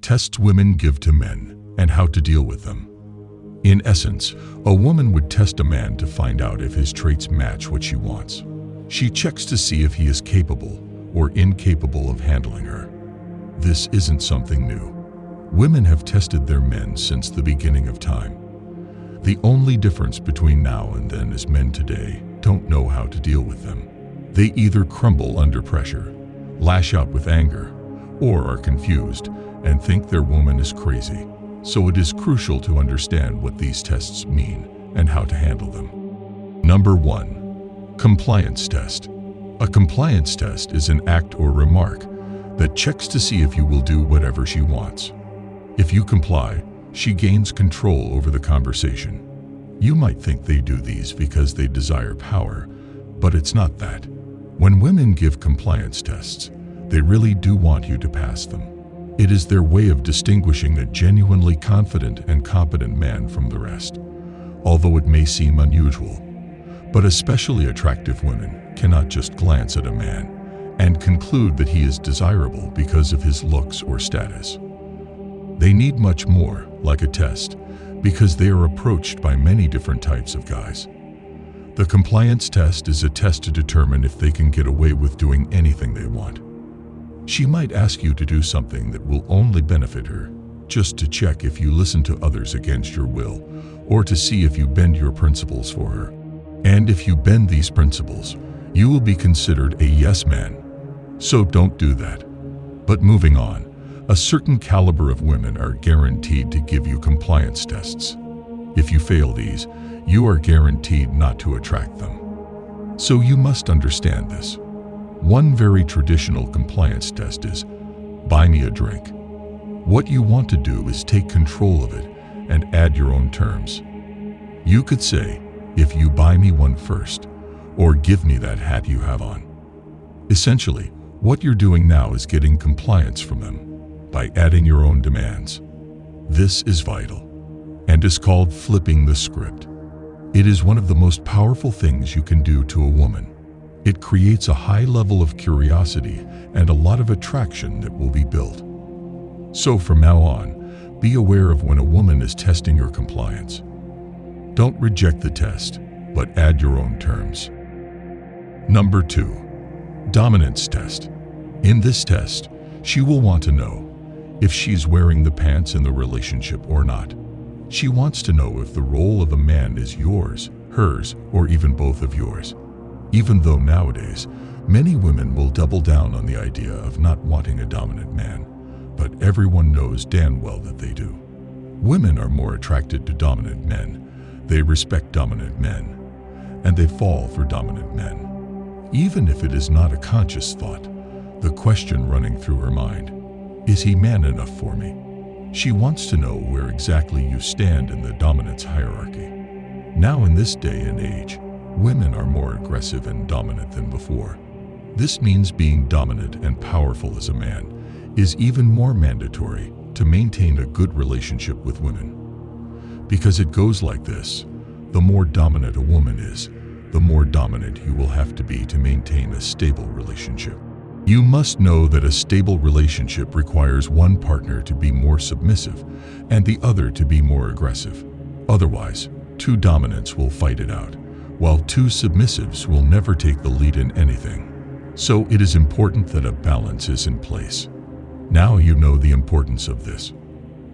Tests women give to men and how to deal with them. In essence, a woman would test a man to find out if his traits match what she wants. She checks to see if he is capable or incapable of handling her. This isn't something new. Women have tested their men since the beginning of time. The only difference between now and then is men today don't know how to deal with them. They either crumble under pressure, lash out with anger, or are confused and think their woman is crazy. So it is crucial to understand what these tests mean and how to handle them. Number 1. Compliance test. A compliance test is an act or remark that checks to see if you will do whatever she wants. If you comply, she gains control over the conversation. You might think they do these because they desire power, but it's not that. When women give compliance tests, they really do want you to pass them. It is their way of distinguishing a genuinely confident and competent man from the rest. Although it may seem unusual, but especially attractive women cannot just glance at a man and conclude that he is desirable because of his looks or status. They need much more, like a test, because they are approached by many different types of guys. The compliance test is a test to determine if they can get away with doing anything they want. She might ask you to do something that will only benefit her, just to check if you listen to others against your will, or to see if you bend your principles for her. And if you bend these principles, you will be considered a yes man. So don't do that. But moving on, a certain caliber of women are guaranteed to give you compliance tests. If you fail these, you are guaranteed not to attract them. So you must understand this. One very traditional compliance test is, buy me a drink. What you want to do is take control of it and add your own terms. You could say, if you buy me one first, or give me that hat you have on. Essentially, what you're doing now is getting compliance from them by adding your own demands. This is vital and is called flipping the script. It is one of the most powerful things you can do to a woman. It creates a high level of curiosity and a lot of attraction that will be built. So from now on, be aware of when a woman is testing your compliance. Don't reject the test, but add your own terms. Number 2. Dominance test. In this test, she will want to know if she's wearing the pants in the relationship or not. She wants to know if the role of a man is yours, hers, or even both of yours. Even though nowadays, many women will double down on the idea of not wanting a dominant man, but everyone knows damn well that they do. Women are more attracted to dominant men. They respect dominant men, and they fall for dominant men. Even if it is not a conscious thought, the question running through her mind, is he man enough for me? She wants to know where exactly you stand in the dominance hierarchy. Now in this day and age, women are more aggressive and dominant than before. This means being dominant and powerful as a man is even more mandatory to maintain a good relationship with women. Because it goes like this: the more dominant a woman is, the more dominant you will have to be to maintain a stable relationship. You must know that a stable relationship requires one partner to be more submissive and the other to be more aggressive. Otherwise, two dominants will fight it out, while two submissives will never take the lead in anything. So it is important that a balance is in place. Now you know the importance of this.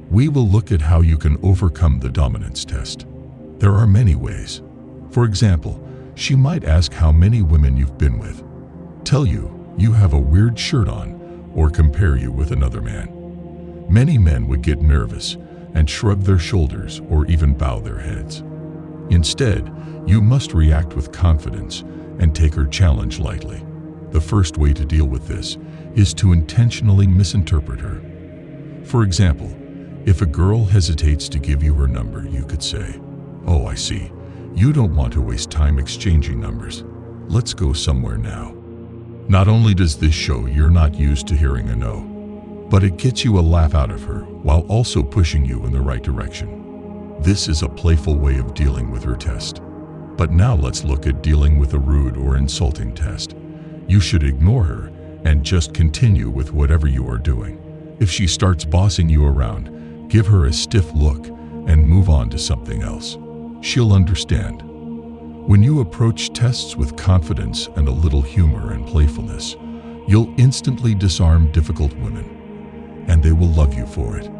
We will look at how you can overcome the dominance test. There are many ways. For example, she might ask how many women you've been with, tell you have a weird shirt on, or compare you with another man. Many men would get nervous and shrug their shoulders or even bow their heads. Instead, you must react with confidence and take her challenge lightly. The first way to deal with this is to intentionally misinterpret her. For example, if a girl hesitates to give you her number, you could say, "Oh, I see. You don't want to waste time exchanging numbers. Let's go somewhere now." Not only does this show you're not used to hearing a no, but it gets you a laugh out of her while also pushing you in the right direction. This is a playful way of dealing with her test. But now let's look at dealing with a rude or insulting test. You should ignore her and just continue with whatever you are doing. If she starts bossing you around, give her a stiff look and move on to something else. She'll understand. When you approach tests with confidence and a little humor and playfulness, you'll instantly disarm difficult women, and they will love you for it.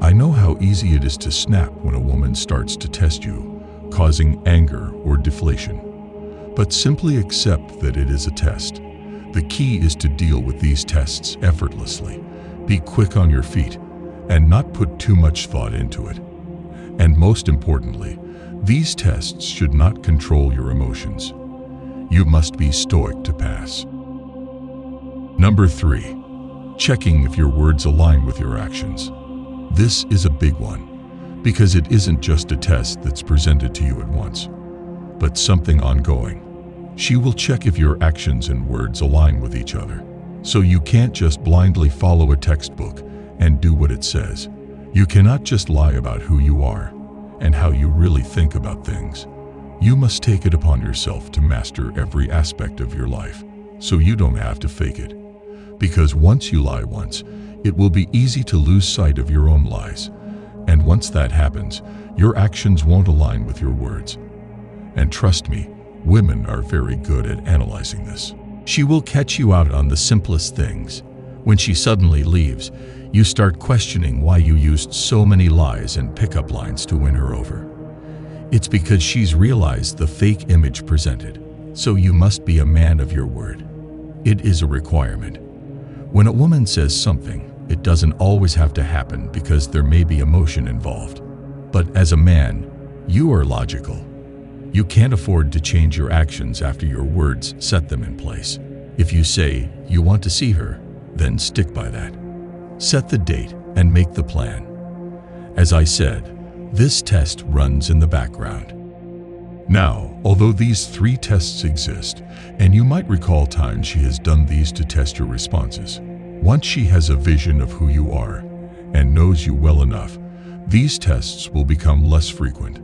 I know how easy it is to snap when a woman starts to test you, causing anger or deflation. But simply accept that it is a test. The key is to deal with these tests effortlessly. Be quick on your feet and not put too much thought into it. And most importantly, these tests should not control your emotions. You must be stoic to pass. Number 3, checking if your words align with your actions. This is a big one, because it isn't just a test that's presented to you at once, but something ongoing. She will check if your actions and words align with each other. So you can't just blindly follow a textbook and do what it says. You cannot just lie about who you are and how you really think about things. You must take it upon yourself to master every aspect of your life, so you don't have to fake it. Because once you lie once, it will be easy to lose sight of your own lies. And once that happens, your actions won't align with your words. And trust me, women are very good at analyzing this. She will catch you out on the simplest things. When she suddenly leaves, you start questioning why you used so many lies and pickup lines to win her over. It's because she's realized the fake image presented. So you must be a man of your word. It is a requirement. When a woman says something, it doesn't always have to happen because there may be emotion involved. But as a man, you are logical. You can't afford to change your actions after your words set them in place. If you say you want to see her, then stick by that. Set the date and make the plan. As I said, this test runs in the background. Now, although these 3 tests exist, and you might recall times she has done these to test your responses, once she has a vision of who you are and knows you well enough, these tests will become less frequent.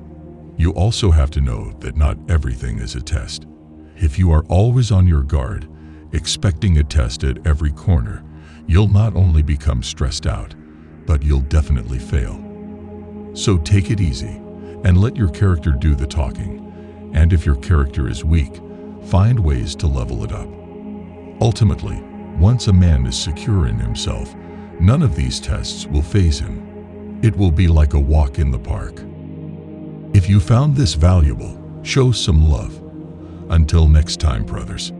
You also have to know that not everything is a test. If you are always on your guard, expecting a test at every corner, you'll not only become stressed out, but you'll definitely fail. So take it easy and let your character do the talking. And if your character is weak, find ways to level it up. Ultimately, once a man is secure in himself, none of these tests will faze him. It will be like a walk in the park. If you found this valuable, show some love. Until next time, brothers.